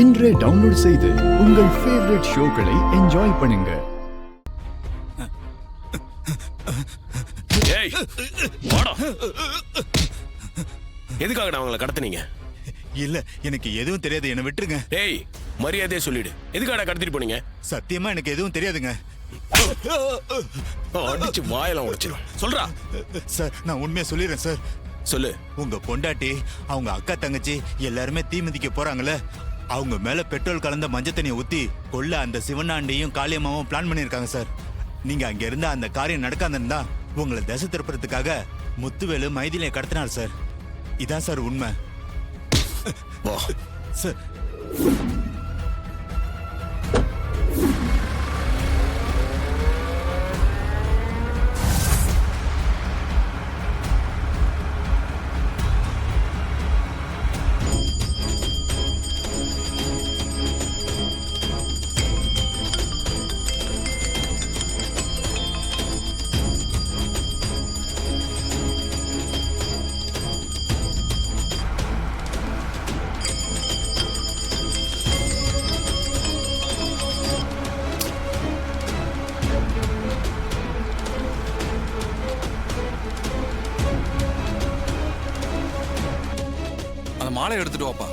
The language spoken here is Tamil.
இன்றே டவுன்லோட் செய்து உங்கள் ஃபேவரட் ஷோக்களை என்ஜாய் பண்ணுங்க. ஏய் வாடா. எதுக்காக அவங்கள கடத்துனீங்க? இல்ல எனக்கு எதுவும் தெரியாது, என்ன விட்டுருங்க. டேய் மரியாதையா சொல்லிடு, எதுக்காக கடத்திட்டு போனீங்க? சத்தியமா எனக்கு எதுவும் தெரியாதுங்க அடிச்சு வாயெல்லாம் உடைச்சிடும். சொல்றா. சார் நான் உண்மையா சொல்லிடுறேன் சார். சொல்லு. உங்க பொண்டாட்டி அவங்க அக்கா தங்கச்சி எல்லாருமே தீ மிதிக்க போறாங்கல்ல, அவங்க மேல பெட்ரோல் கலந்த மஞ்சள் தண்ணியை ஊத்தி கொல்ல அந்த சிவனாண்டியும் காளியம்மாவும் பிளான் பண்ணிருக்காங்க சார். நீங்க அங்க இருந்தா அந்த காரியம் நடக்காதுன்னா உங்களை திசை திருப்புறதுக்காக முத்துவேலு மைதிலியை கடத்தினார் சார். இதான் சார் உண்மை சார். அந்த மாலை எடுத்துட்டு வாப்பா.